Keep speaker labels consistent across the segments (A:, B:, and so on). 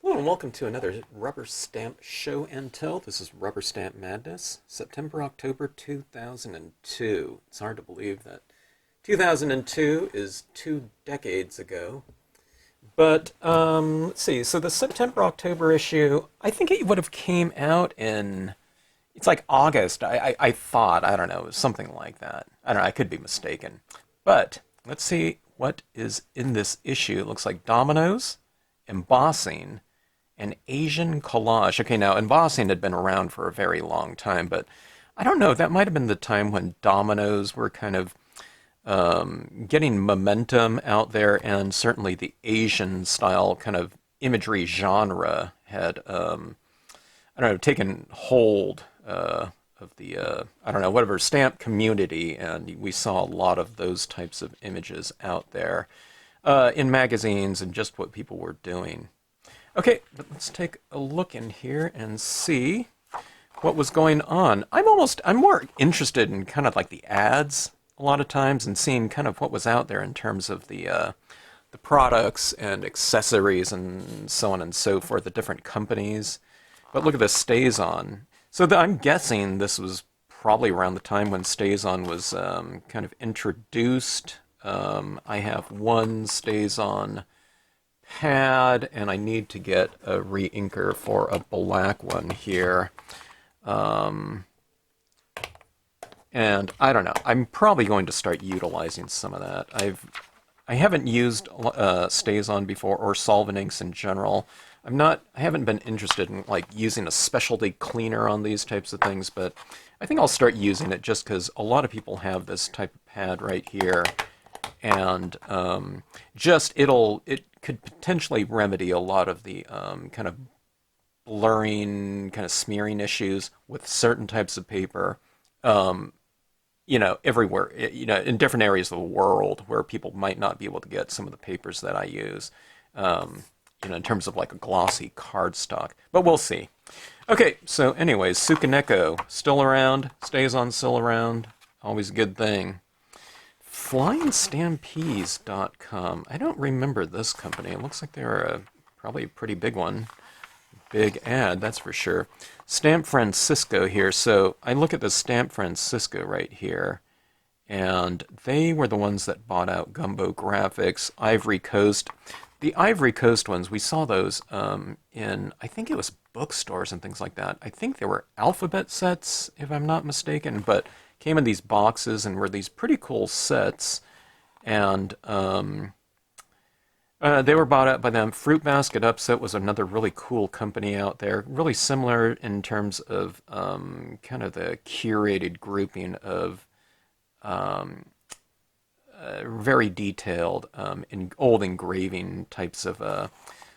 A: Hello and welcome to another Rubber Stamp Show and Tell. This is Rubber Stamp Madness, September, October 2002. It's hard to believe that 2002 is 2 decades ago. But let's see. So the September October issue, I think it would have came out in it's like August. I thought, I don't know, it was something like that. I don't know. I could be mistaken. But let's see what is in this issue. It looks like Domino's, Embossing, and Asian Collage. Okay, now embossing had been around for a very long time, but I don't know. That might have been the time when dominoes were kind of getting momentum out there, and certainly the Asian style kind of imagery genre had, I don't know, taken hold of the, I don't know, whatever, stamp community, and we saw a lot of those types of images out there in magazines and just what people were doing. Okay, but let's take a look in here and see what was going on. I'm more interested in kind of like the ads a lot of times and seeing kind of what was out there in terms of the products and accessories and so on and so forth, the different companies. But look at this StazOn. So I'm guessing this was probably around the time when StazOn was kind of introduced. I have one StazOn pad, and I need to get a re-inker for a black one here. And I don't know. I'm probably going to start utilizing some of that. I haven't used StazOn before or solvent inks in general. I haven't been interested in like using a specialty cleaner on these types of things, but I think I'll start using it just because a lot of people have this type of pad right here, and it could potentially remedy a lot of the kind of blurring, kind of smearing issues with certain types of paper. Everywhere, in different areas of the world where people might not be able to get some of the papers that I use, in terms of like a glossy cardstock. But we'll see. Okay, so anyways, Sukaneko still around, StazOn still around, always a good thing. FlyingStampedes.com. I don't remember this company. It looks like they're probably a pretty big one. Big ad, that's for sure. Stamp Francisco here. So I look at the Stamp Francisco right here, and they were the ones that bought out Gumbo Graphics, Ivory Coast. The Ivory Coast ones, we saw those in, I think it was bookstores and things like that. I think they were alphabet sets, if I'm not mistaken, but came in these boxes and were these pretty cool sets. And they were bought out by them. Fruit Basket Upset was another really cool company out there. Really similar in terms of kind of the curated grouping of very detailed old engraving types of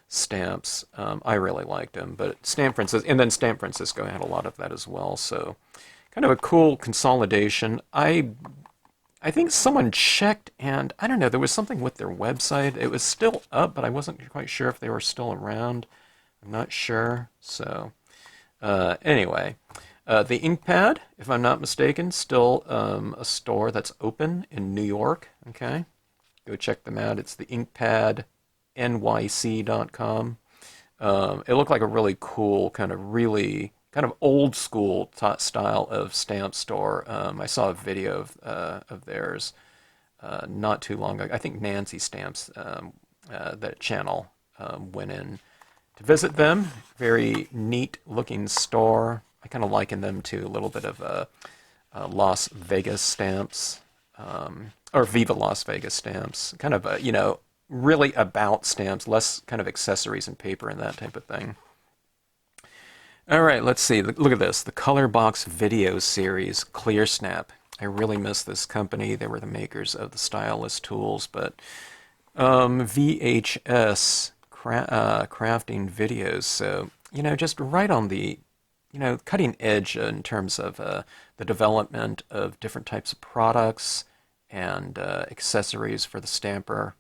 A: stamps. I really liked them. But Stamp Francisco had a lot of that as well. So kind of a cool consolidation. I think someone checked, and I don't know, there was something with their website. It was still up, but I wasn't quite sure if they were still around. I'm not sure. So, anyway, the InkPad, if I'm not mistaken, still a store that's open in New York. Okay, go check them out. It's the InkPadNYC.com. It looked like a really cool, kind of old school style of stamp store. I saw a video of theirs not too long ago. I think Nancy Stamps, that channel, went in to visit them. Very neat looking store. I kind of liken them to a little bit of Las Vegas stamps, or Viva Las Vegas stamps. Kind of, really about stamps, less kind of accessories and paper and that type of thing. All right, let's see. Look at this. The Color Box video series, Clear Snap. I really miss this company. They were the makers of the stylus tools, but VHS crafting videos. So, just right on the, cutting edge in terms of the development of different types of products and accessories for the stamper.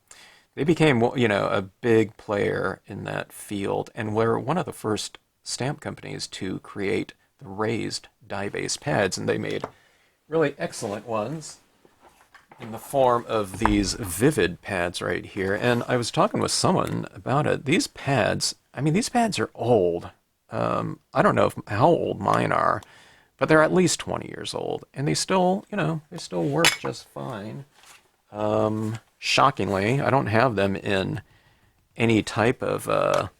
A: They became, a big player in that field and were one of the first stamp companies to create the raised die-based pads, and they made really excellent ones in the form of these vivid pads right here. And I was talking with someone about it. These pads I mean, these pads are old. I don't know how old mine are, but they're at least 20 years old, and they still, they still work just fine. Shockingly, I don't have them in any type of,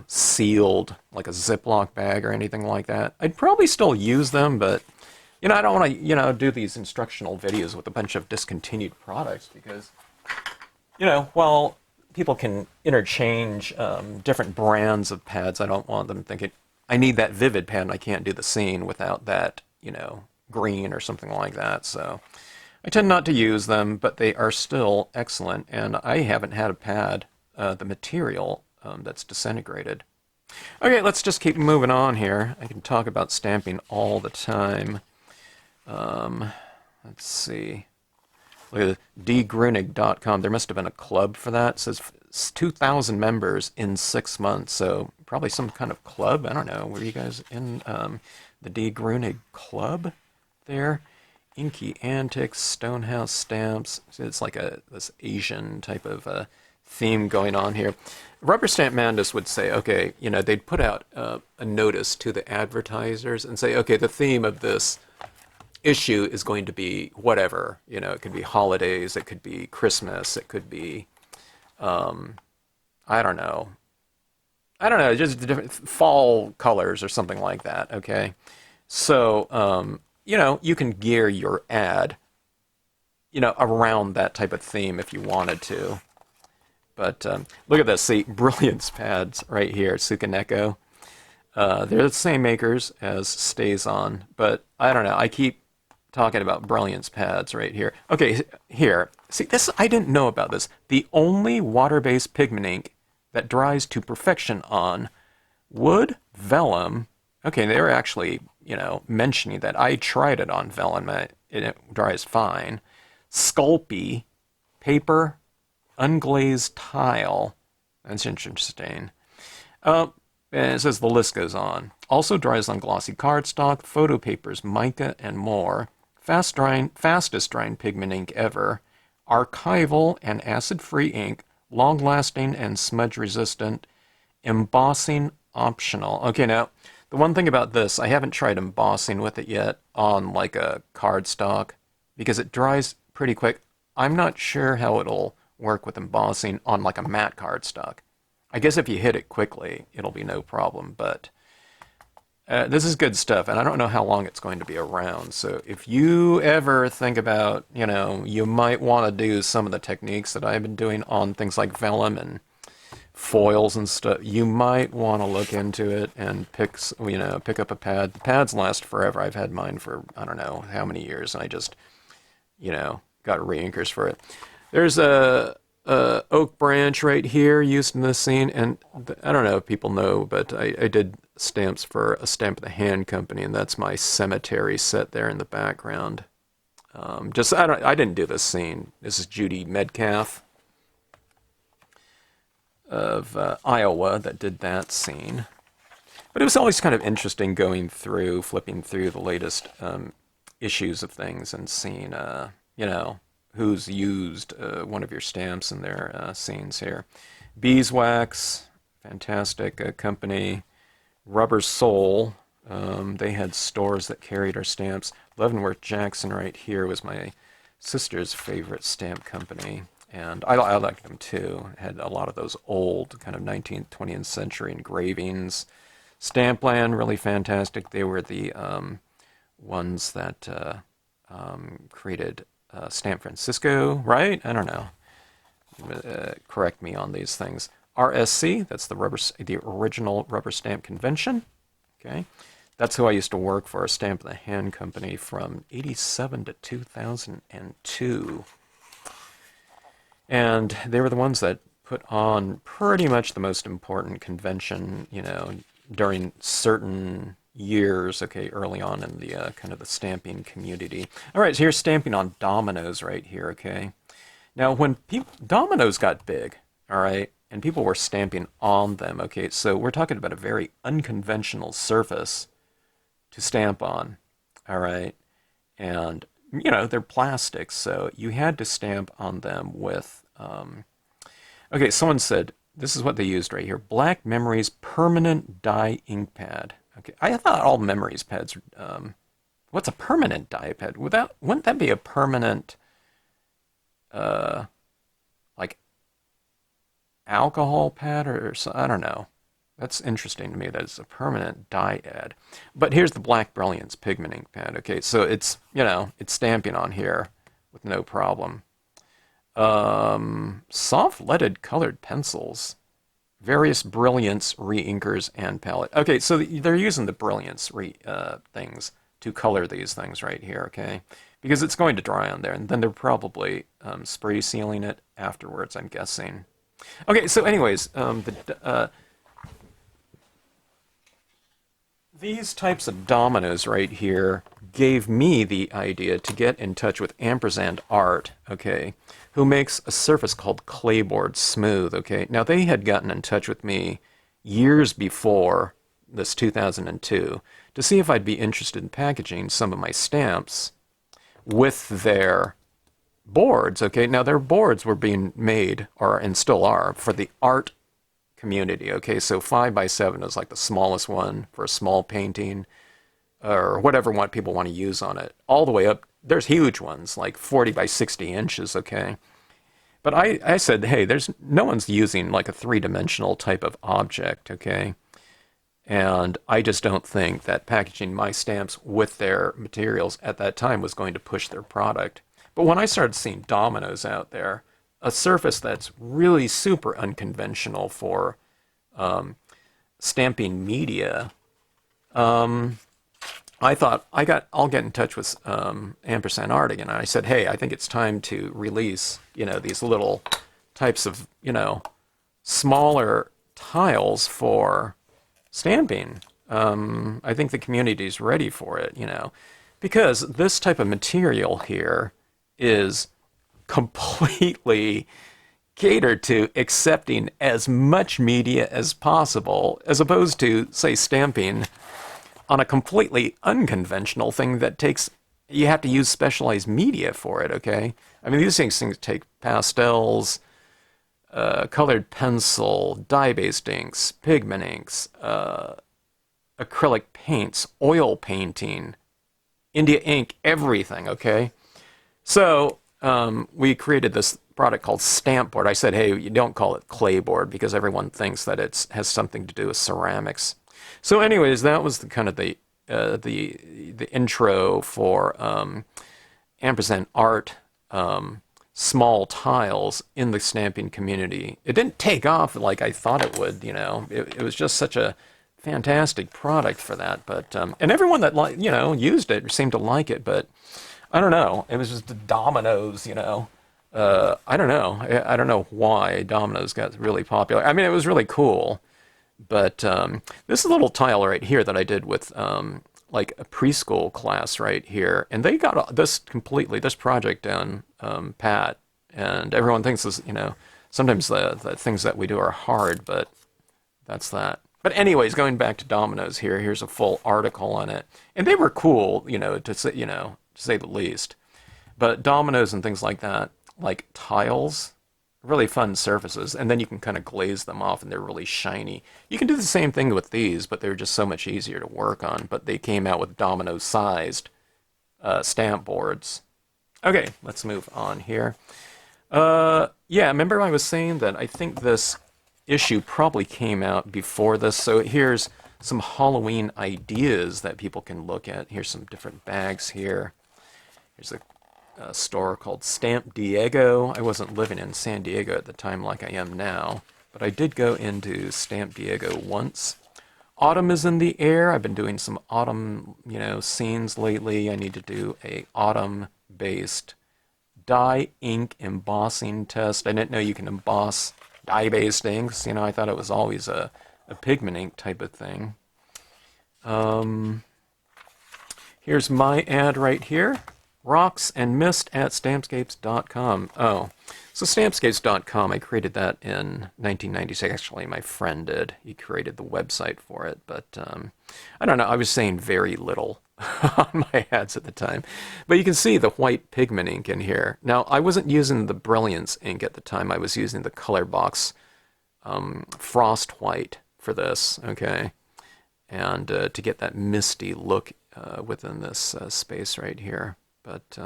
A: sealed, like a Ziploc bag or anything like that. I'd probably still use them, but, I don't want to, do these instructional videos with a bunch of discontinued products because, while people can interchange different brands of pads, I don't want them thinking, I need that vivid pad and I can't do the scene without that, green or something like that. So I tend not to use them, but they are still excellent. And I haven't had a pad, the material that's disintegrated. Okay, let's just keep moving on here. I can talk about stamping all the time. Let's see. Look at dgrunig.com. There must have been a club for that. It says 2,000 members in 6 months. So probably some kind of club. I don't know. Were you guys in the D. Grunig club there? Inky Antics, Stonehouse Stamps. It's like this Asian type of theme going on here. RubberStampMadness would say, okay, they'd put out a notice to the advertisers and say, okay, the theme of this issue is going to be whatever. It could be holidays, it could be Christmas, it could be, I don't know, just different fall colors or something like that, okay? So, you can gear your ad, around that type of theme if you wanted to. But look at this, see, Brilliance pads right here, Tsukaneko. They're the same makers as Stays On, but I don't know, I keep talking about Brilliance pads right here. Okay, here, see, this, I didn't know about this. The only water-based pigment ink that dries to perfection on wood, vellum. Okay, they were actually, mentioning that. I tried it on vellum, and it dries fine. Sculpey, paper, unglazed tile. That's interesting. And it says the list goes on. Also dries on glossy cardstock, photo papers, mica, and more. Fastest drying pigment ink ever. Archival and acid-free ink. Long-lasting and smudge-resistant. Embossing optional. Okay, now, the one thing about this, I haven't tried embossing with it yet on like a cardstock because it dries pretty quick. I'm not sure how it'll work with embossing on like a matte cardstock. I guess if you hit it quickly, it'll be no problem, but this is good stuff, and I don't know how long it's going to be around. So if you ever think about, you might want to do some of the techniques that I've been doing on things like vellum and foils and stuff, you might want to look into it and pick up a pad. The pads last forever. I've had mine for, I don't know how many years, and I just, got re-inkers for it. There's a oak branch right here used in this scene, and I don't know if people know, but I did stamps for a Stamp of the Hand company, and that's my cemetery set there in the background. I didn't do this scene. This is Judy Metcalf of Iowa that did that scene. But it was always kind of interesting flipping through the latest issues of things and seeing, who's used one of your stamps in their scenes here. Beeswax, fantastic company. Rubber Soul, they had stores that carried our stamps. Leavenworth Jackson right here was my sister's favorite stamp company, and I liked them too. Had a lot of those old kind of 19th, 20th century engravings. Stampland, really fantastic. They were the ones that created Stamp Francisco, right? I don't know. Correct me on these things. RSC, that's the original Rubber Stamp Convention. Okay, that's who I used to work for, a Stamp of the Hand company from '87 to 2002. And they were the ones that put on pretty much the most important convention, during certain years, okay, early on in the kind of the stamping community. All right, so here's stamping on dominoes right here, okay? Now, when dominoes got big, all right, and people were stamping on them, okay, so we're talking about a very unconventional surface to stamp on, all right? And, they're plastics, so you had to stamp on them with, okay, someone said, this is what they used right here. Black Memories Permanent Dye Ink Pad. Okay, I thought all Memories pads. What's a permanent dye pad? Wouldn't that be a permanent, like alcohol pad or so? I don't know. That's interesting to me. That it's a permanent dye ad. But here's the Black Brilliance pigment ink pad. Okay, so it's it's stamping on here with no problem. Soft leaded colored pencils, various Brilliance re-inkers and palette. Okay, so they're using the Brilliance things to color these things right here. Okay, because it's going to dry on there, and then they're probably spray sealing it afterwards, I'm guessing. Okay, so anyways, these types of dominoes right here gave me the idea to get in touch with Ampersand Art, okay, who makes a surface called Clayboard Smooth, okay. Now, they had gotten in touch with me years before this 2002 to see if I'd be interested in packaging some of my stamps with their boards, okay. Now, their boards were being made, and still are, for the art community, okay, so 5x7 is like the smallest one for a small painting or whatever people want to use on it, all the way up. There's huge ones like 40 by 60 inches, okay. But I said, hey, no one's using like a three-dimensional type of object, okay, and I just don't think that packaging my stamps with their materials at that time was going to push their product. But when I started seeing Dominoes out there, a surface that's really super unconventional for stamping media, I thought I'll get in touch with Ampersand Art again. And I said, hey, I think it's time to release these little types of smaller tiles for stamping. I think the community's ready for it, because this type of material here is completely catered to accepting as much media as possible, as opposed to, say, stamping on a completely unconventional thing that you have to use specialized media for it, okay? I mean, these things take pastels, colored pencil, dye-based inks, pigment inks, acrylic paints, oil painting, India ink, everything, okay? So we created this product called Stamp Board. I said, hey, you don't call it Clayboard because everyone thinks that it has something to do with ceramics. So anyways, that was the intro for Ampersand Art small tiles in the stamping community. It didn't take off like I thought it would, It was just such a fantastic product for that. But and everyone that used it seemed to like it, but I don't know. It was just the Dominoes, I don't know. I don't know why Dominoes got really popular. I mean, it was really cool. But this is a little tile right here that I did with like a preschool class right here. And they got this project done pat. And everyone thinks this, sometimes the things that we do are hard, but that's that. But anyways, going back to Dominoes here, here's a full article on it. And they were cool, to say the least. But dominoes and things like that, like tiles, really fun surfaces, and then you can kind of glaze them off and they're really shiny. You can do the same thing with these, but they're just so much easier to work on. But they came out with domino-sized stamp boards. Okay, let's move on here. Yeah, remember I was saying that I think this issue probably came out before this, so here's some Halloween ideas that people can look at. Here's some different bags here. Here's a store called Stamp Diego. I wasn't living in San Diego at the time like I am now, but I did go into Stamp Diego once. Autumn is in the air. I've been doing some autumn, scenes lately. I need to do a autumn-based dye ink embossing test. I didn't know you can emboss dye-based inks. I thought it was always a pigment ink type of thing. Here's my ad right here. Rocks and Mist at Stampscapes.com. Oh, so Stampscapes.com, I created that in 1996. Actually, my friend did. He created the website for it, but I don't know. I was saying very little on my ads at the time. But you can see the white pigment ink in here. Now, I wasn't using the Brilliance ink at the time. I was using the Color Box frost white for this, okay? And to get that misty look within this space right here. But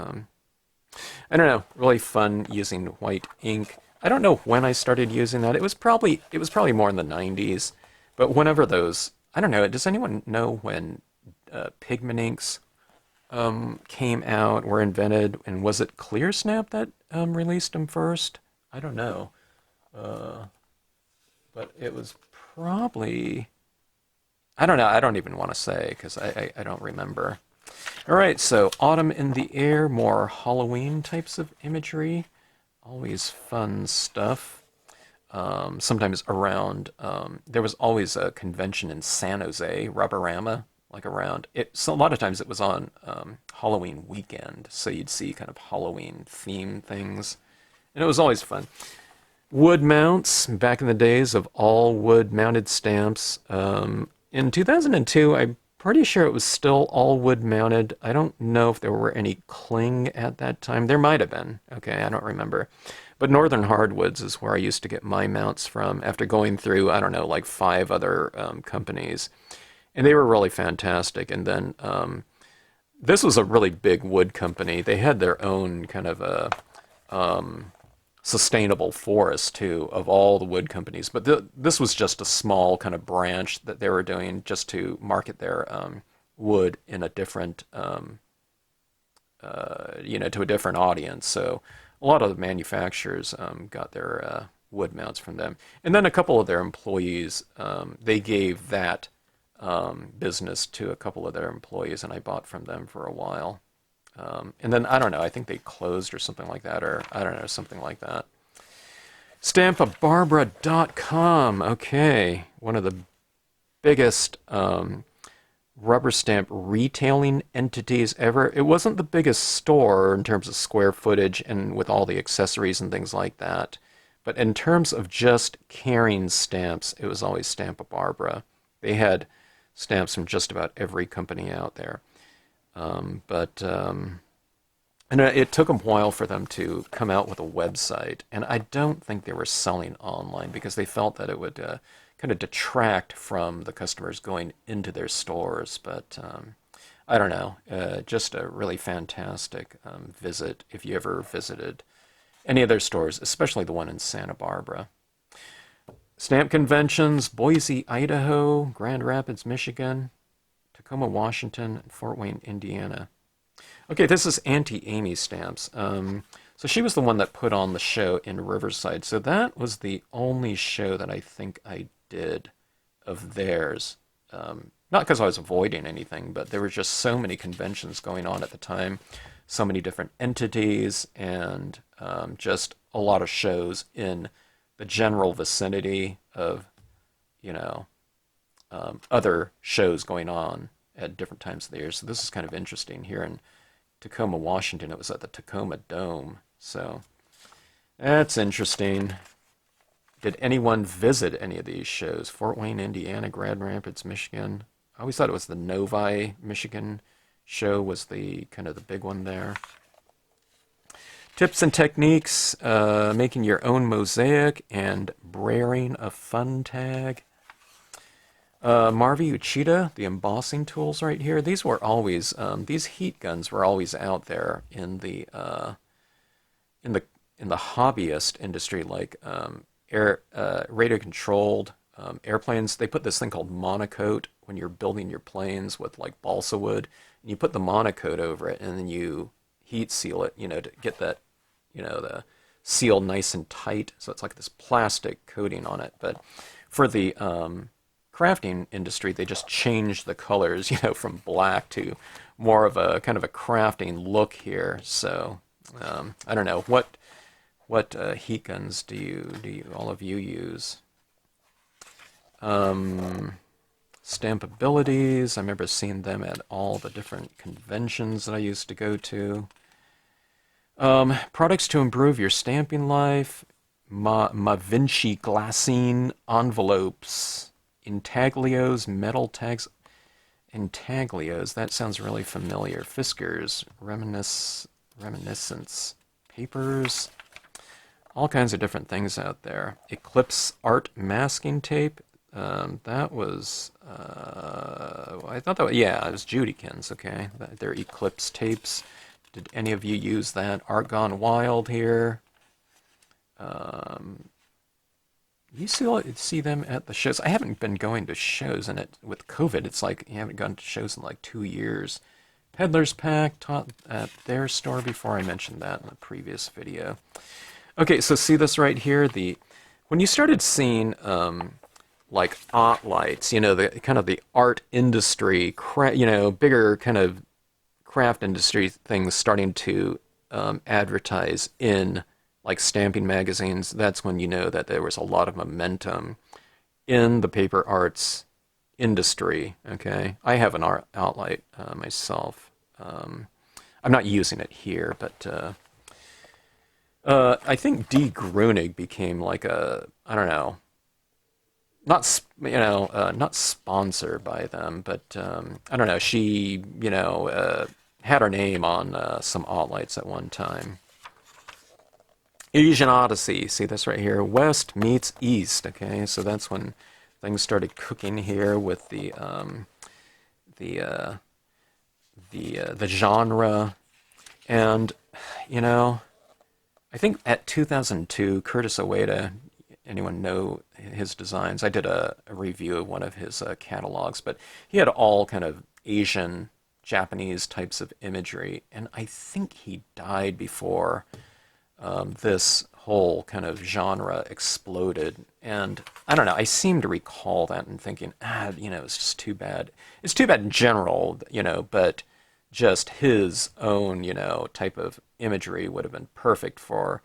A: I don't know, really fun using white ink. I don't know when I started using that. It was probably more in the 90s. But whenever those, I don't know, does anyone know when pigment inks came out, were invented, and was it ClearSnap that released them first? I don't know. But it was probably, I don't know, I don't even want to say because I don't remember. All right, so autumn in the air, more Halloween types of imagery. Always fun stuff. Sometimes around, there was always a convention in San Jose, Rubberama, like around it. So a lot of times it was on Halloween weekend, so you'd see kind of Halloween theme things, and it was always fun. Wood mounts, back in the days of all wood mounted stamps. In 2002, I'm pretty sure it was still all wood mounted. I don't know if there were any cling at that time. There might have been. Okay, I don't remember. But Northern Hardwoods is where I used to get my mounts from after going through, I don't know, like 5 other companies. And they were really fantastic. And then this was a really big wood company. They had their own kind of a sustainable forest, too, of all the wood companies. But this was just a small kind of branch that they were doing just to market their wood in a different, to a different audience. So a lot of the manufacturers got their wood mounts from them. And then a couple of their employees, they gave that business to a couple of their employees, and I bought from them for a while. And then, I don't know, I think they closed or something like that, or I don't know, something like that. Stampabarbara.com. Okay, one of the biggest rubber stamp retailing entities ever. It wasn't the biggest store in terms of square footage and with all the accessories and things like that. But in terms of just carrying stamps, it was always Stampa Barbara. They had stamps from just about every company out there. And it took a while for them to come out with a website, and I don't think they were selling online because they felt that it would kind of detract from the customers going into their stores. But I don't know, just a really fantastic visit if you ever visited any of their stores, especially the one in Santa Barbara. Stamp conventions: Boise, Idaho; Grand Rapids, Michigan; Tacoma, Washington; and Fort Wayne, Indiana. Okay, this is Auntie Amy Stamps. So she was the one that put on the show in Riverside. So that was the only show that I think I did of theirs. Not because I was avoiding anything, but there were just so many conventions going on at the time, so many different entities, and just a lot of shows in the general vicinity of, other shows going on at different times of the year. So this is kind of interesting. Here in Tacoma, Washington, it was at the Tacoma Dome. So that's interesting. Did anyone visit any of these shows? Fort Wayne, Indiana; Grand Rapids, Michigan. I always thought it was the Novi, Michigan show was the kind of the big one there. Tips and techniques: making your own mosaic and brayering a fun tag. Marvi Uchida, the embossing tools right here. These were always these heat guns were always out there in the hobbyist industry, like radio controlled airplanes. They put this thing called monocoat when you're building your planes with like balsa wood, and you put the monocoat over it, and then you heat seal it, to get that, the seal nice and tight. So it's like this plastic coating on it. But for the crafting industry, they just changed the colors, from black to more of a kind of a crafting look here. So I don't know what heat guns do you all of you use. Stampabilities, I remember seeing them at all the different conventions that I used to go to. Products to improve your stamping life: Ma Vinci glassine envelopes, intaglios, metal tags. Intaglios, that sounds really familiar. Fiskars, reminiscence papers. all kinds of different things out there. Eclipse art masking tape. That was, I thought that was, yeah, it was Judykins, okay? They're Eclipse tapes. Did any of you use that? Art Gone Wild here. You see them at the shows. I haven't been going to shows, and with COVID, it's like you haven't gone to shows in like 2 years. Peddler's Pack, taught at their store before. I mentioned that in the previous video. Okay, so see this right here? When you started seeing like art lights, you know, the kind of the art industry, you know, bigger kind of craft industry things starting to advertise in like stamping magazines, that's when you know that there was a lot of momentum in the paper arts industry, okay? I have an art outlet myself. I'm not using it here, but I think Dee Grunig became like a, I don't know, not sponsored by them, but I don't know, she, you know, had her name on some alt-lights at one time. Asian Odyssey, see this right here? West meets East, okay? So that's when things started cooking here with the genre. And, you know, I think at 2002, Curtis Oweda, anyone know his designs? I did a review of one of his catalogs, but he had all kind of Asian, Japanese types of imagery, and I think he died before this whole kind of genre exploded. And I don't know, I seem to recall that and thinking, you know, it's just too bad. It's too bad in general, you know, but just his own, you know, type of imagery would have been perfect for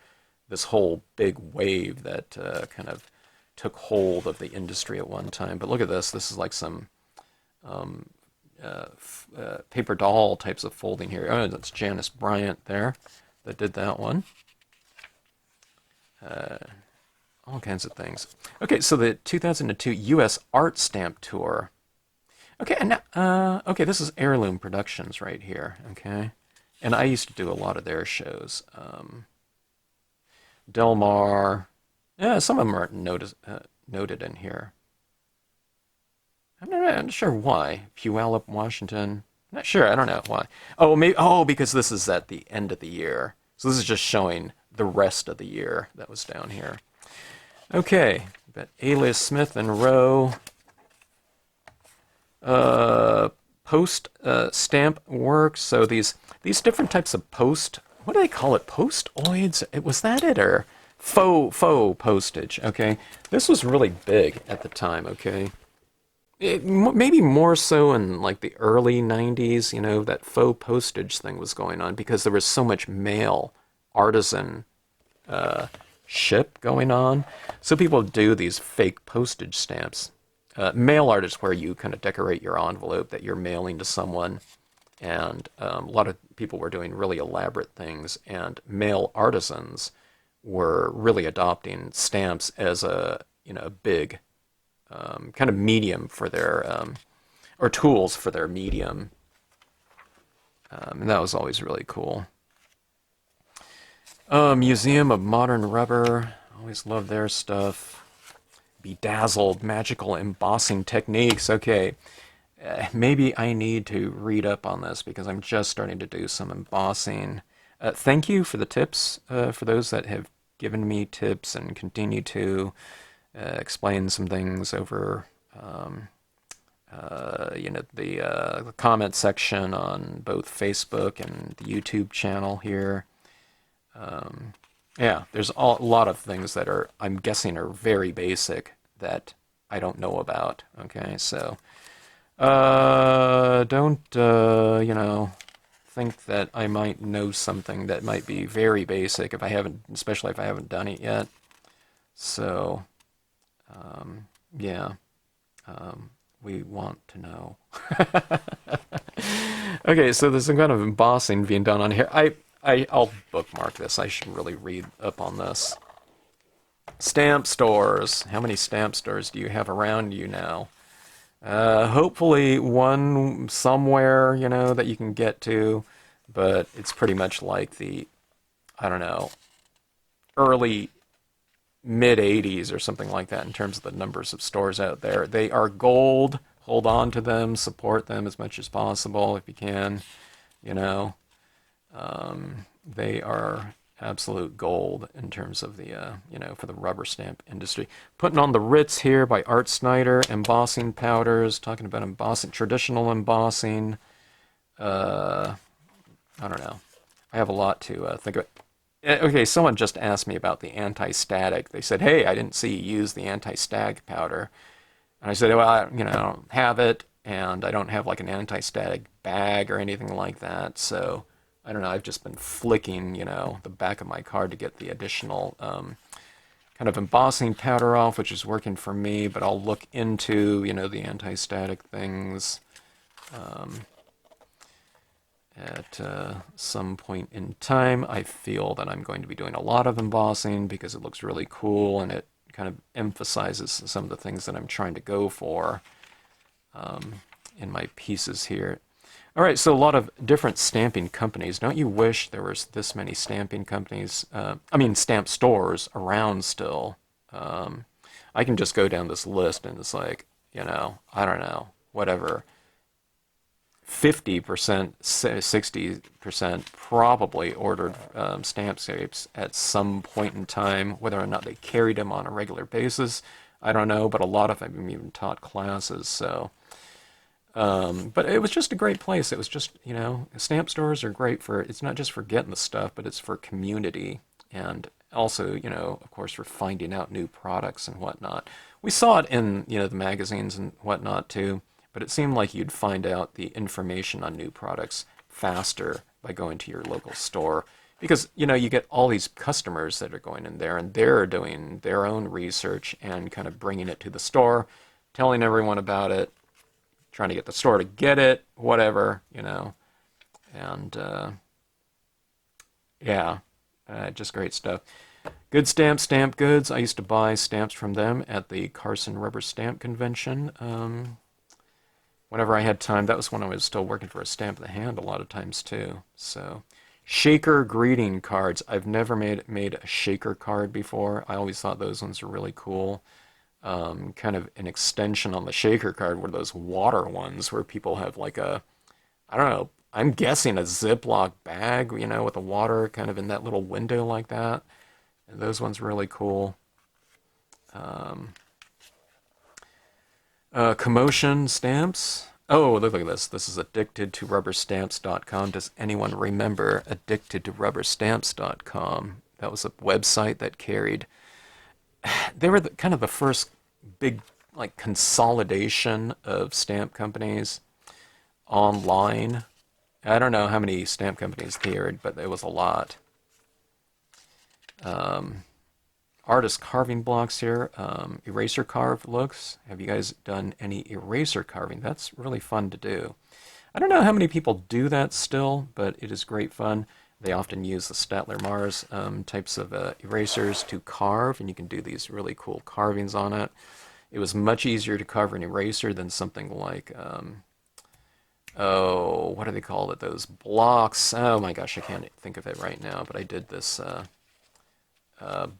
A: this whole big wave that kind of took hold of the industry at one time. But look at this. This is like some paper doll types of folding here. Oh, that's Janice Bryant there that did that one. All kinds of things. Okay, so the 2002 U.S. Art Stamp Tour. Okay, and okay, this is Heirloom Productions right here. Okay, and I used to do a lot of their shows. Del Mar, yeah, some of them are noted in here. I'm not sure why. Puyallup, Washington. I'm not sure. I don't know why. Oh, maybe. Oh, because this is at the end of the year. So this is just showing the rest of the year that was down here. Okay, got Alias Smith and Rowe. Post stamp work. So these different types of post. What do they call it? Postoids? Was that it, or faux postage? Okay, this was really big at the time. Okay, maybe more so in like the early 90s. You know, that faux postage thing was going on because there was so much mail artisan ship going on. So people do these fake postage stamps. Mail art is where you kind of decorate your envelope that you're mailing to someone. And a lot of people were doing really elaborate things. And mail artisans were really adopting stamps as a, you know, big kind of medium for their, or tools for their medium. And that was always really cool. Museum of Modern Rubber. Always love their stuff. Bedazzled magical embossing techniques. Okay, maybe I need to read up on this because I'm just starting to do some embossing. Thank you for the tips, for those that have given me tips and continue to explain some things over you know, the comment section on both Facebook and the YouTube channel here. Yeah, there's a lot of things that are, I'm guessing, are very basic that I don't know about. Okay, so don't you know, think that I might know something that might be very basic if I haven't, especially if I haven't done it yet. So yeah, we want to know. Okay, so there's some kind of embossing being done on here. I'll bookmark this. I should really read up on this. Stamp stores. How many stamp stores do you have around you now? Hopefully one somewhere, you know, that you can get to. But it's pretty much like the, I don't know, early mid 80s or something like that in terms of the numbers of stores out there. They are gold. Hold on to them, support them as much as possible if you can. You know, they are absolute gold in terms of the, for the rubber stamp industry. Putting on the Ritz here by Art Snyder, embossing powders, talking about embossing, traditional embossing. I don't know. I have a lot to think about. Okay, someone just asked me about the anti-static. They said, hey, I didn't see you use the anti-static powder. And I said, well, I don't have it, and I don't have like an anti-static bag or anything like that. So I don't know. I've just been flicking, the back of my card to get the additional kind of embossing powder off, which is working for me. But I'll look into, the anti-static things at some point in time. I feel that I'm going to be doing a lot of embossing because it looks really cool and it kind of emphasizes some of the things that I'm trying to go for in my pieces here. All right, so a lot of different stamping companies. Don't you wish there was this many stamping companies, stamp stores around still? I can just go down this list and it's like, I don't know, whatever. 50%, 60% probably ordered Stampscapes at some point in time. Whether or not they carried them on a regular basis, I don't know, but a lot of them even taught classes, so. But it was just a great place. It was just, stamp stores are great for, it's not just for getting the stuff, but it's for community and also, of course, for finding out new products and whatnot. We saw it in, the magazines and whatnot too. But it seemed like you'd find out the information on new products faster by going to your local store. Because, you get all these customers that are going in there and they're doing their own research and kind of bringing it to the store, telling everyone about it, trying to get the store to get it, whatever, And, just great stuff. Good Stamp, Stamp Goods. I used to buy stamps from them at the Carson Rubber Stamp Convention. Whenever I had time, that was when I was still working for a Stamp of the Hand a lot of times too. So, shaker greeting cards. I've never made a shaker card before. I always thought those ones were really cool. Kind of an extension on the shaker card were those water ones where people have like I don't know, I'm guessing a Ziploc bag, with the water kind of in that little window like that. And those ones were really cool. Commotion stamps. Oh, look at this. This is addicted to rubberstamps.com. Does anyone remember addicted to rubberstamps.com? That was a website that carried. They were kind of the first big consolidation of stamp companies online. I don't know how many stamp companies carried, but it was a lot. Artist carving blocks here, eraser carved looks. Have you guys done any eraser carving? That's really fun to do. I don't know how many people do that still, but it is great fun. They often use the Statler Mars types of erasers to carve, and you can do these really cool carvings on it. It was much easier to carve an eraser than something like, what do they call it? Those blocks. Oh my gosh, I can't think of it right now, but I did this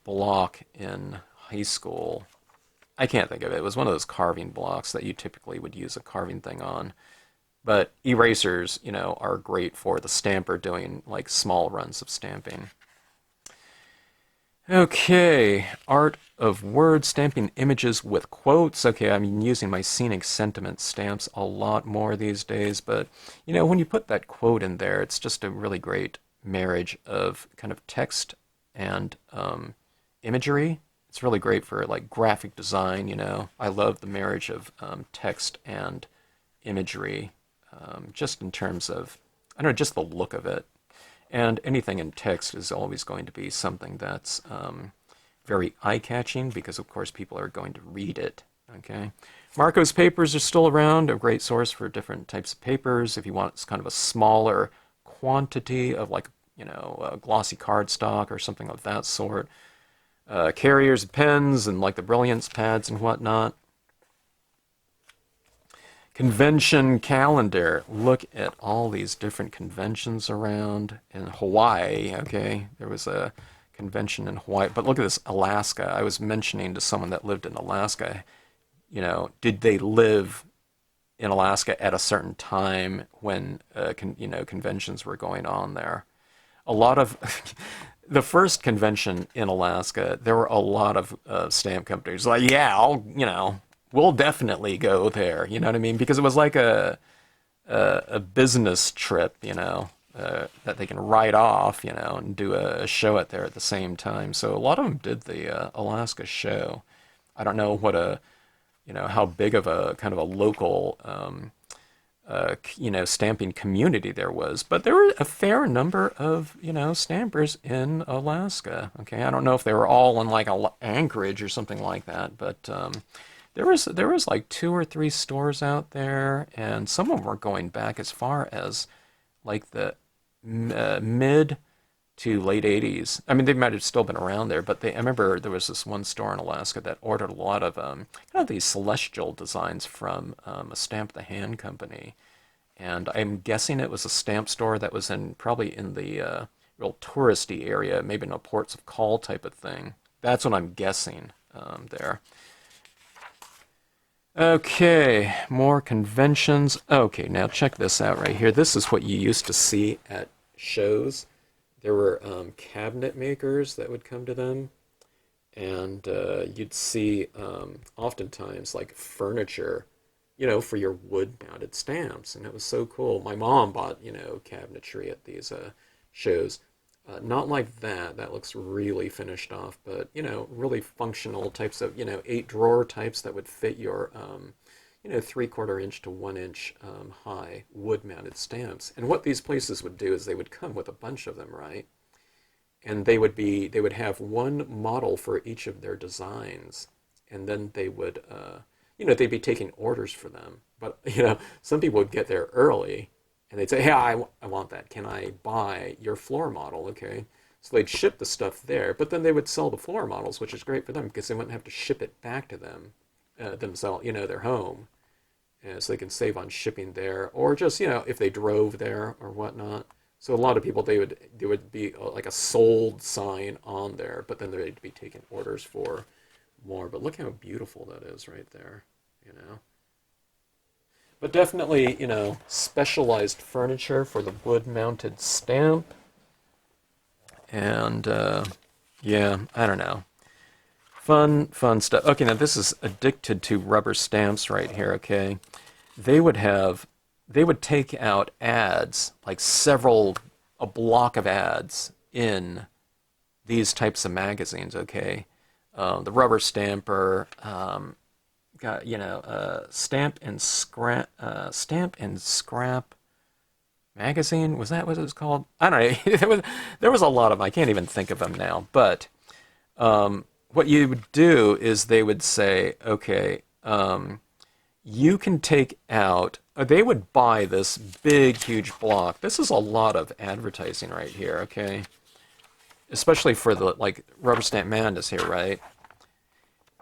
A: block in high school. I can't think of it. It was one of those carving blocks that you typically would use a carving thing on. But erasers, are great for the stamper doing small runs of stamping. Okay, art of word stamping images with quotes. Okay, I'm using my scenic sentiment stamps a lot more these days, but when you put that quote in there, it's just a really great marriage of kind of text and imagery. It's really great for graphic design. I love the marriage of text and imagery, just in terms of, I don't know, just the look of it. And anything in text is always going to be something that's very eye-catching because, of course, people are going to read it. Okay, Marco's papers are still around, a great source for different types of papers. If you want kind of a smaller quantity of glossy cardstock or something of that sort. Carriers, pens, and the Brilliance pads and whatnot. Convention calendar. Look at all these different conventions around in Hawaii. Okay, there was a convention in Hawaii. But look at this, Alaska. I was mentioning to someone that lived in Alaska, did they live in Alaska at a certain time when, conventions were going on there? A lot of the first convention in Alaska, there were a lot of stamp companies like, yeah, we'll definitely go there. You know what I mean? Because it was like a business trip, that they can write off, and do a show out there at the same time. So a lot of them did the Alaska show. I don't know how big of a kind of a local, stamping community there was, but there were a fair number of, stampers in Alaska. Okay, I don't know if they were all in like Anchorage or something like that, but there was like 2 or 3 stores out there, and some of them were going back as far as like the mid to late 80s. I mean, they might have still been around there, but I remember there was this one store in Alaska that ordered a lot of kind of these celestial designs from a Stamp the Hand company. And I'm guessing it was a stamp store that was probably in the real touristy area, maybe in a ports of call type of thing. That's what I'm guessing there. Okay, more conventions. Okay, now check this out right here. This is what you used to see at shows. There were cabinet makers that would come to them, and you'd see oftentimes like furniture, for your wood-mounted stamps, and it was so cool. My mom bought, cabinetry at these shows. Not like that. That looks really finished off, but, really functional types of, 8-drawer types that would fit your, 3/4 inch to 1 inch high wood-mounted stamps. And what these places would do is they would come with a bunch of them, right? And they would have one model for each of their designs, and then they would, they'd be taking orders for them. But, some people would get there early, and they'd say, hey, I want that. Can I buy your floor model? Okay. So they'd ship the stuff there, but then they would sell the floor models, which is great for them because they wouldn't have to ship it back to them themselves, their home. So they can save on shipping there, or just, if they drove there or whatnot. So a lot of people, there would be like a sold sign on there, but then they'd be taking orders for more. But look how beautiful that is right there, But definitely, specialized furniture for the wood-mounted stamp. And, yeah, I don't know. Fun stuff. Okay, now this is Addicted to Rubber Stamps right here, okay? They would take out ads, like a block of ads in these types of magazines, okay? The Rubber Stamper, got Stamp and Scrap magazine. Was that what it was called? I don't know. There was a lot of them. I can't even think of them now. But what you would do is they would say, okay, you can take out. They would buy this big, huge block. This is a lot of advertising right here. Okay, especially for the RubberStampMadness here, right?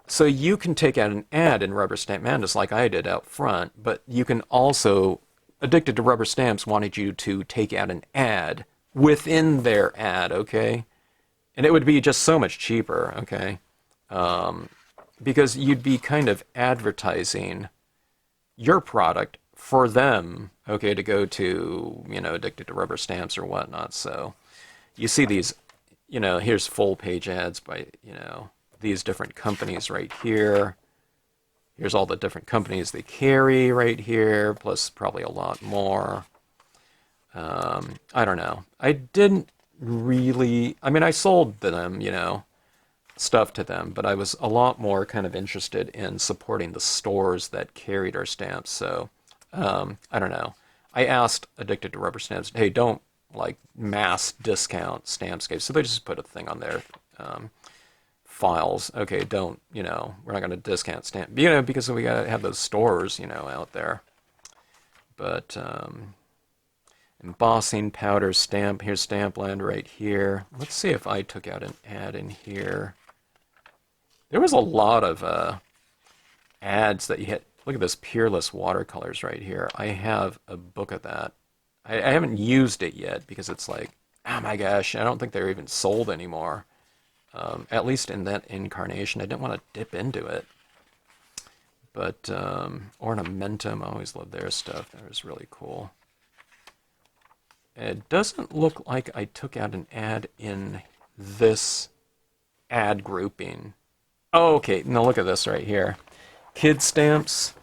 A: So you can take out an ad in RubberStampMadness like I did out front, but you can also, Addicted to Rubber Stamps wanted you to take out an ad within their ad, okay? And it would be just so much cheaper, okay? Because you'd be kind of advertising your product for them, okay, to go to, Addicted to Rubber Stamps or whatnot. So you see these, here's full page ads by, these different companies right here. Here's all the different companies they carry right here, plus probably a lot more. I don't know. I didn't really, I sold them, stuff to them, but I was a lot more kind of interested in supporting the stores that carried our stamps. So, I don't know. I asked Addicted to Rubber Stamps, hey, don't mass discount Stampscapes. So they just put a thing on their files. Okay, don't, we're not going to discount stamp, because we got to have those stores, out there. But, embossing, powder, stamp. Here's Stampland right here. Let's see if I took out an ad in here. There was a lot of ads that you had. Look at this Peerless Watercolors right here. I have a book of that. I haven't used it yet because it's like, oh my gosh, I don't think they're even sold anymore. at least in that incarnation. I didn't want to dip into it. But Ornamentum, I always loved their stuff. That was really cool. It doesn't look like I took out an ad in this ad grouping. Oh, okay. Now look at this right here. Kid Stamps.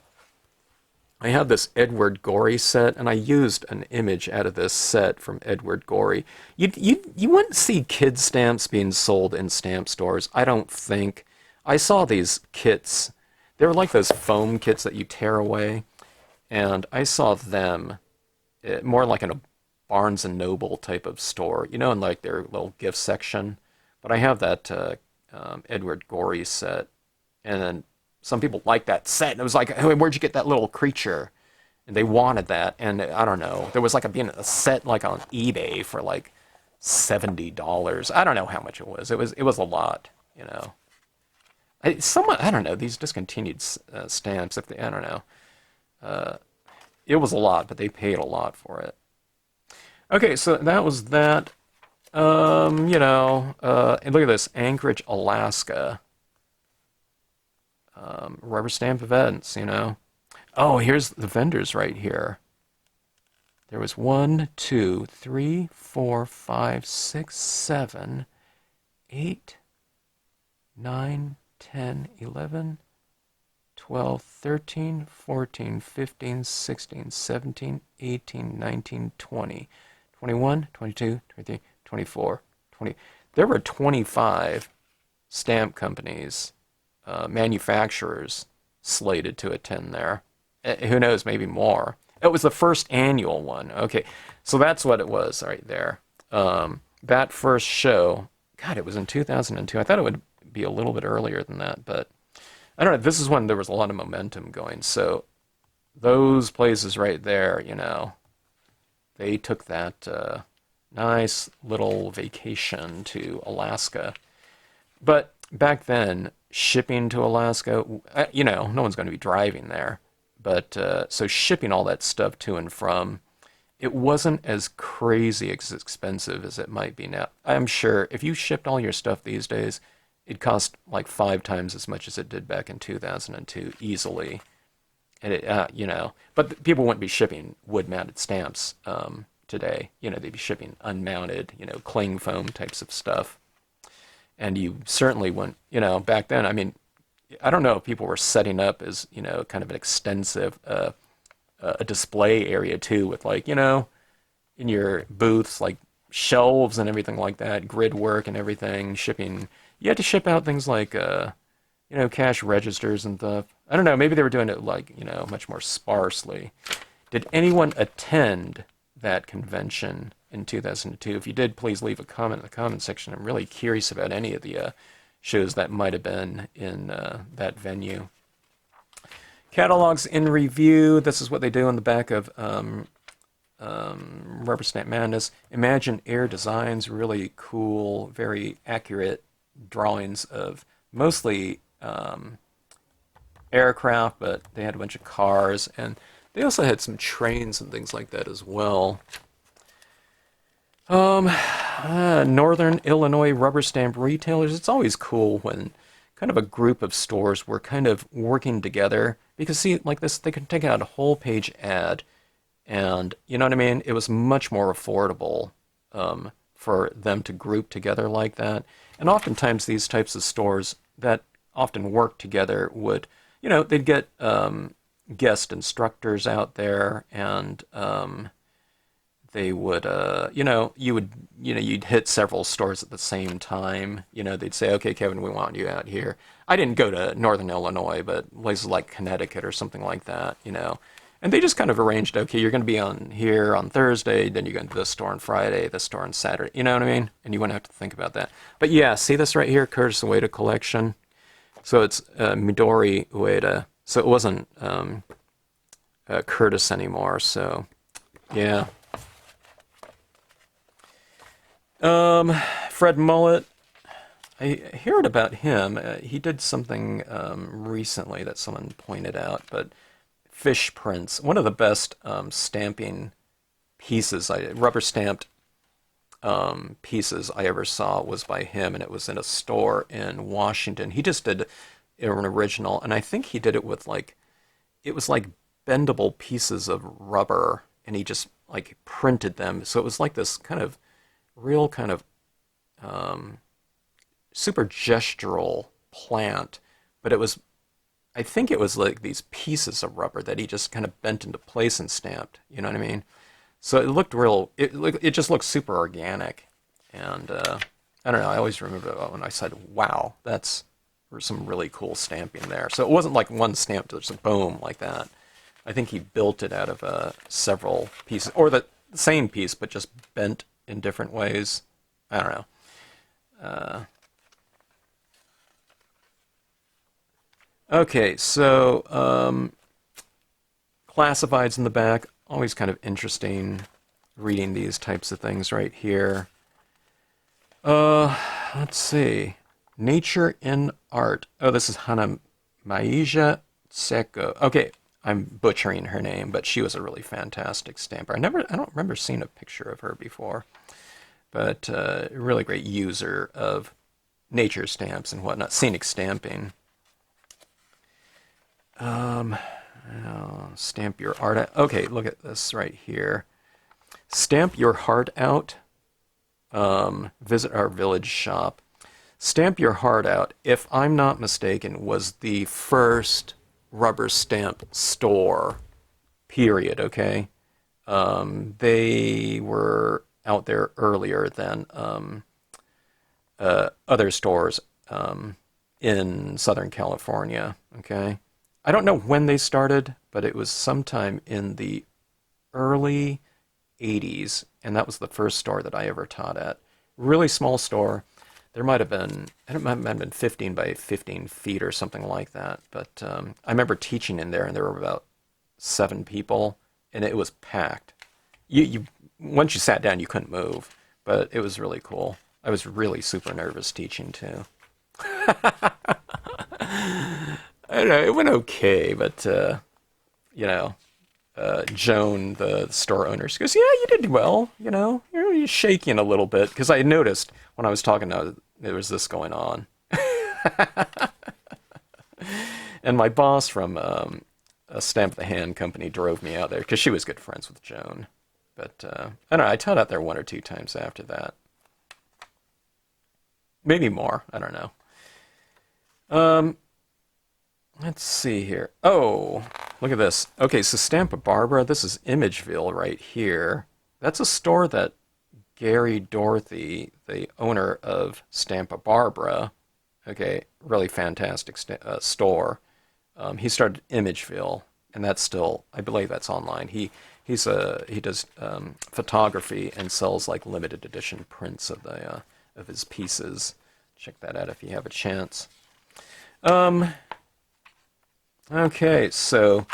A: I had this Edward Gorey set, and I used an image out of this set from Edward Gorey. You wouldn't see kid stamps being sold in stamp stores, I don't think. I saw these kits. They were like those foam kits that you tear away, and I saw them more like in a Barnes & Noble type of store, you know, in like their little gift section. But I have that Edward Gorey set, and then some people liked that set, and it was like, hey, where'd you get that little creature? And they wanted that, and I don't know. There was like a set like on eBay for like $70. I don't know how much it was. It was a lot, you know. I don't know, these discontinued stamps, I don't know. It was a lot, but they paid a lot for it. Okay, so that was that. And look at this, Anchorage, Alaska. Rubber stamp events, you know. Oh, here's the vendors right here. There was 1, 2, 3, 4, 5, 6, 7, 8, 9, 10, 11, 12, 13, 14, 15, 16, 17, 18, 19, 20, 21, 22, 23, 24, 20. There were 25 stamp companies, manufacturers slated to attend there. Who knows, maybe more. It was the first annual one. Okay, so that's what it was right there. That first show, God, it was in 2002. I thought it would be a little bit earlier than that, but I don't know. This is when there was a lot of momentum going. So those places right there, you know, they took that nice little vacation to Alaska. But back then, shipping to Alaska, you know, no one's going to be driving there. But so shipping all that stuff to and from, it wasn't as crazy expensive as it might be now. I'm sure if you shipped all your stuff these days, it cost like 5 times as much as it did back in 2002, easily. And it, you know, but people wouldn't be shipping wood-mounted stamps today. You know, they'd be shipping unmounted, you know, cling foam types of stuff. And you certainly wouldn't, you know, back then, I mean, I don't know if people were setting up as, you know, kind of an extensive a display area too, with like, you know, in your booths, like shelves and everything like that, grid work and everything, shipping. You had to ship out things like, you know, cash registers and stuff. I don't know, maybe they were doing it like, you know, much more sparsely. Did anyone attend that convention in 2002? If you did, please leave a comment in the comment section. I'm really curious about any of the shows that might have been in that venue. Catalogs in review. This is what they do on the back of RubberStampMadness. Imagine Air Designs, really cool, very accurate drawings of mostly aircraft, but they had a bunch of cars, and they also had some trains and things like that as well. Northern Illinois rubber stamp retailers. It's always cool when kind of a group of stores were kind of working together, because see, like this, they could take out a whole page ad, and you know what I mean? It was much more affordable for them to group together like that. And oftentimes these types of stores that often work together would, you know, they'd get guest instructors out there, and they would, you know, you'd hit several stores at the same time. You know, they'd say, okay, Kevin, we want you out here. I didn't go to Northern Illinois, but places like Connecticut or something like that, you know. And they just kind of arranged, okay, you're going to be on here on Thursday, then you're going to this store on Friday, this store on Saturday. You know what I mean? And you wouldn't have to think about that. But yeah, see this right here, Curtis Ueda collection. So it's Midori Ueda. So it wasn't Curtis anymore. So yeah. Fred Mullet. I heard about him. He did something recently that someone pointed out, but fish prints, one of the best stamping pieces. I rubber stamped pieces I ever saw was by him, and it was in a store in Washington. He just did an original, and I think he did it with like, it was like bendable pieces of rubber, and he just like printed them. So it was like this kind of real kind of super gestural plant, but it was, I think it was like these pieces of rubber that he just kind of bent into place and stamped. You know what I mean? So it looked real. It just looked super organic, and I don't know. I always remember when I said, "Wow, that's some really cool stamping there." So it wasn't like one stamp, just a boom like that. I think he built it out of several pieces, or the same piece but just bent in different ways. I don't know. Okay, so classifieds in the back. Always kind of interesting reading these types of things right here. Let's see. Nature in Art. Oh, this is Maija Seko. Okay, I'm butchering her name, but she was a really fantastic stamper. I don't remember seeing a picture of her before, but a really great user of nature stamps and whatnot, scenic stamping. Stamp your art out. Okay, look at this right here. Stamp your heart out. Visit our village shop. Stamp your heart out, if I'm not mistaken, was the first rubber stamp store, period, okay? They were out there earlier than other stores in Southern California, okay? I don't know when they started, but it was sometime in the early 80s, and that was the first store that I ever taught at. Really small store. There might have been, it might have been 15 by 15 feet or something like that, but I remember teaching in there, and there were about 7 people, and it was packed. Once you sat down, you couldn't move, but it was really cool. I was really super nervous teaching, too. I don't know, it went okay, but, Joan, the store owner, she goes, "Yeah, you did well, you're shaking a little bit," because I noticed when I was talking, there was this going on. And my boss from a Stamp the Hand company drove me out there, because she was good friends with Joan. But, I don't know, I taught out there 1 or 2 times after that. Maybe more, I don't know. Let's see here. Oh, look at this. Okay, so Stampa Barbara, this is Imageville right here. That's a store that Gary Dorothy, the owner of Stampa Barbara, okay, really fantastic store. He started Imageville, and that's still, I believe that's online. He does photography and sells like limited edition prints of his pieces. Check that out if you have a chance. Okay, so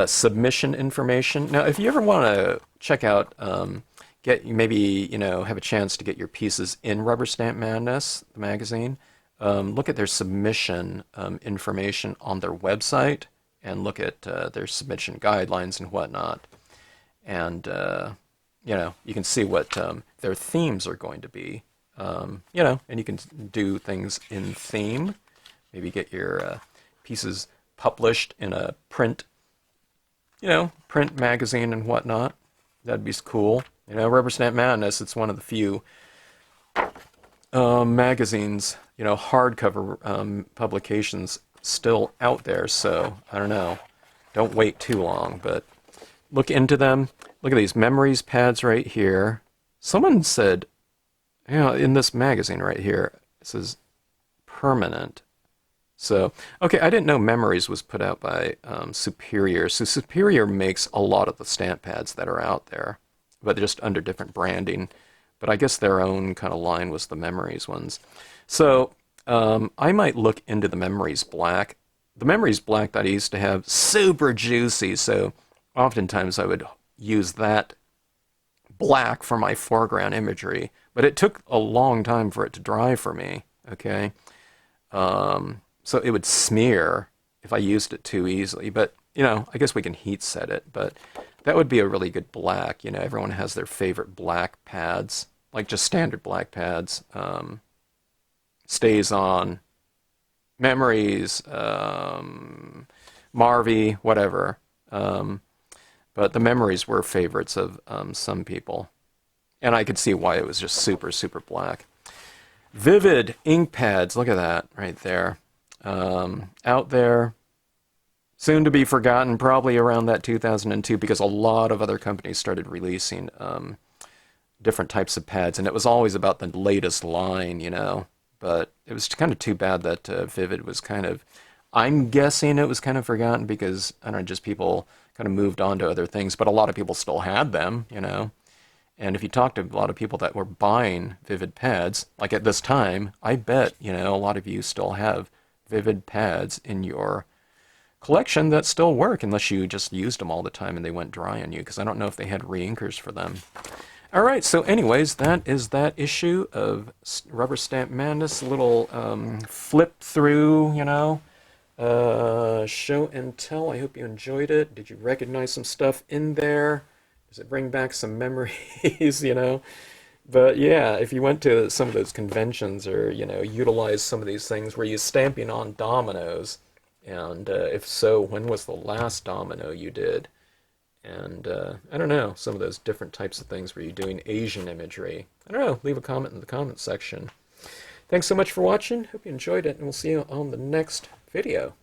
A: submission information. Now, if you ever want to check out, have a chance to get your pieces in Rubber Stamp Madness, the magazine, look at their submission information on their website, and look at their submission guidelines and whatnot. And, you can see what their themes are going to be, and you can do things in theme. Maybe get your pieces published in a print magazine and whatnot. That'd be cool. Rubber Stamp Madness, it's one of the few magazines, hardcover publications still out there, so I don't know. Don't wait too long, but look into them. Look at these memories pads right here. Someone said, in this magazine right here, it says permanent. So, okay, I didn't know Memories was put out by Superior. So Superior makes a lot of the stamp pads that are out there, but just under different branding. But I guess their own kind of line was the Memories ones. So I might look into the Memories Black. The Memories Black that I used to have, super juicy, so oftentimes I would use that black for my foreground imagery. But it took a long time for it to dry for me, okay? So it would smear if I used it too easily. But, I guess we can heat set it. But that would be a really good black. Everyone has their favorite black pads. like just standard black pads, Stays On, Memories, Marvy, whatever. But the Memories were favorites of some people. And I could see why it was just super, super black. Vivid ink pads, look at that right there. Out there, soon to be forgotten, probably around that 2002, because a lot of other companies started releasing different types of pads, and it was always about the latest line, you know. But it was kind of too bad that Vivid was kind of, I'm guessing it was kind of forgotten because, I don't know, just people kind of moved on to other things, but a lot of people still had them, you know. And if you talk to a lot of people that were buying Vivid pads, like at this time, I bet, you know, a lot of you still have Vivid pads in your collection that still work, unless you just used them all the time and they went dry on you, because I don't know if they had reinkers for them. All right, so anyways, that is that issue of Rubber Stamp Madness, a little flip through, you know, show and tell. I hope you enjoyed it. Did you recognize some stuff in there? Does it bring back some memories, you know? But yeah, if you went to some of those conventions or, you know, utilized some of these things, were you stamping on dominoes? And if so, when was the last domino you did? And I don't know, some of those different types of things. Were you doing Asian imagery? I don't know, leave a comment in the comment section. Thanks so much for watching. Hope you enjoyed it, and we'll see you on the next video.